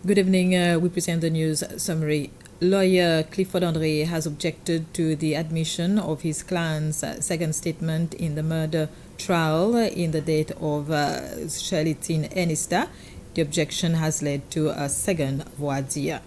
Good evening. We present the news summary. Lawyer Clifford Andre has objected to the admission of his client's second statement in the murder trial in the death of Charlene Enista. The objection has led to a second voir dire.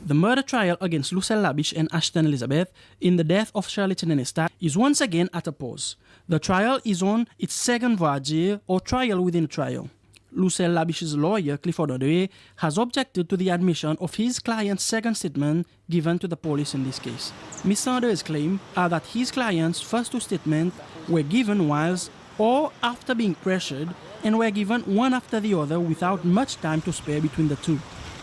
The murder trial against Lucille Lavish and Ashton Elizabeth in the death of Charlene Enista is once again at a pause. The trial is on its second voir dire, or trial within a trial. Lucille Lavish's lawyer, Clifford Andre, has objected to the admission of his client's second statement given to the police in this case. Mr. Andre's claim are that his client's first two statements were given whilst or after being pressured and were given one after the other without much time to spare between the two.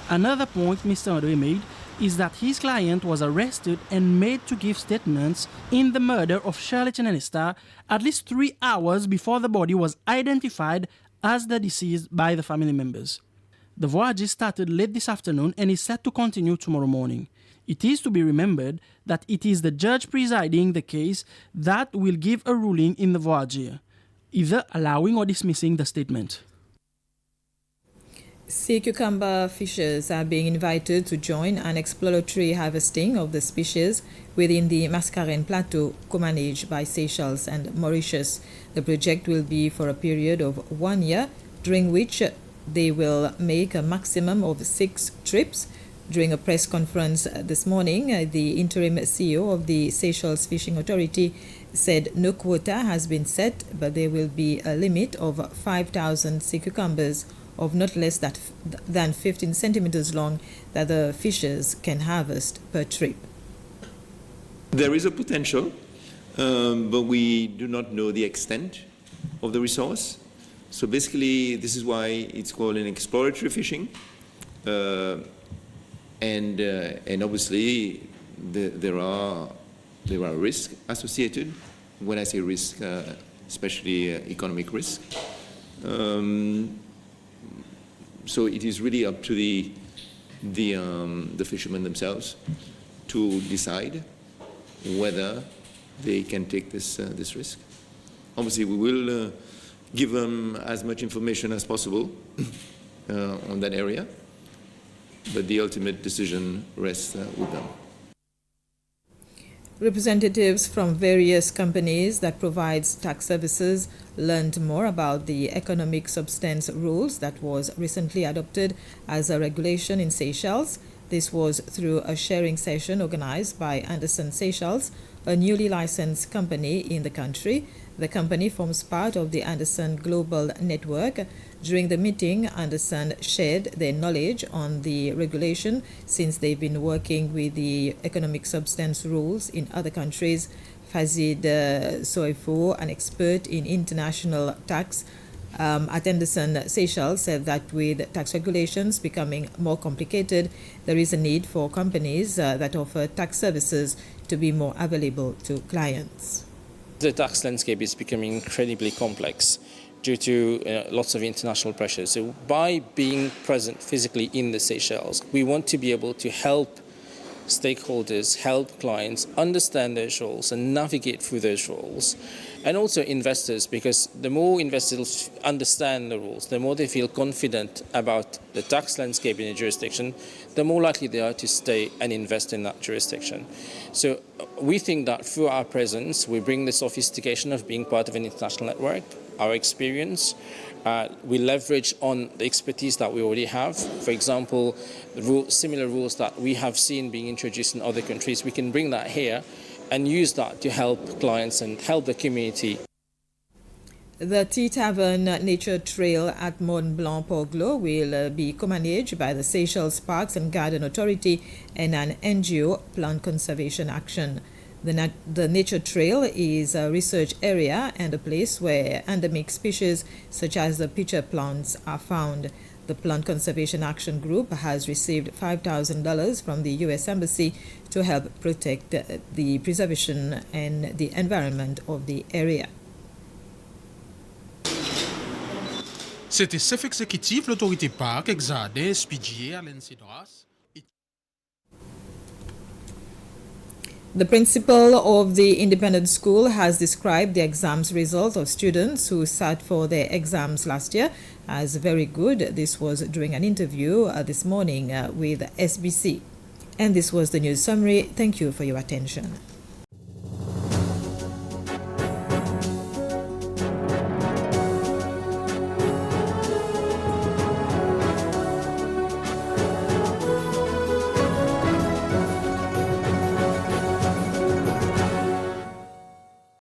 Another point Mr. Andre made is that his client was arrested and made to give statements in the murder of Charlene Enista at least 3 hours before the body was identified as the deceased by the family members. The voir dire started late this afternoon and is set to continue tomorrow morning. It is to be remembered that it is the judge presiding the case that will give a ruling in the voir dire, either allowing or dismissing the statement. Sea cucumber fishers are being invited to join an exploratory harvesting of the species within the Mascarene Plateau, co-managed by Seychelles and Mauritius. The project will be for a period of 1 year, during which they will make a maximum of 6 trips. During a press conference this morning, the interim CEO of the Seychelles Fishing Authority said no quota has been set, but there will be a limit of 5,000 sea cucumbers of not less than 15 centimeters long that the fishers can harvest per trip. There is a potential, but we do not know the extent of the resource. So basically, this is why it's called an exploratory fishing. And obviously, there are risks associated. When I say risk, especially economic risk. So it is really up to the fishermen themselves to decide whether they can take this risk. Obviously, we will give them as much information as possible on that area, but the ultimate decision rests with them. Representatives from various companies that provides tax services learned more about the economic substance rules that was recently adopted as a regulation in Seychelles. This was through a sharing session organized by Anderson Seychelles, a newly licensed company in the country. The company forms part of the Anderson Global Network. During the meeting, Anderson shared their knowledge on the regulation since they've been working with the economic substance rules in other countries. Fazid Soifo, an expert in international tax at Anderson Seychelles, said that with tax regulations becoming more complicated, there is a need for companies that offer tax services to be more available to clients. The tax landscape is becoming incredibly complex due to lots of international pressures. So by being present physically in the Seychelles, we want to be able to help stakeholders, help clients understand those rules and navigate through those rules. And also investors, because the more investors understand the rules, the more they feel confident about the tax landscape in a jurisdiction, the more likely they are to stay and invest in that jurisdiction. So we think that through our presence, we bring the sophistication of being part of an international network, our experience. We leverage on the expertise that we already have. For example, similar rules that we have seen being introduced in other countries, we can bring that here and use that to help clients and help the community. The Tea Tavern Nature Trail at Mont Blanc Port-Glo will be co-managed by the Seychelles Parks and Garden Authority and an NGO, Plant Conservation Action. The Nature Trail is a research area and a place where endemic species such as the pitcher plants are found. The Plant Conservation Action Group has received $5,000 from the U.S. Embassy to help protect the preservation and the environment of the area. C'était chef exécutif l'autorité parc Exade Spidier Alain Cédras. The principal of the independent school has described the exams result of students who sat for their exams last year as very good. This was during an interview this morning with SBC. And this was the news summary. Thank you for your attention.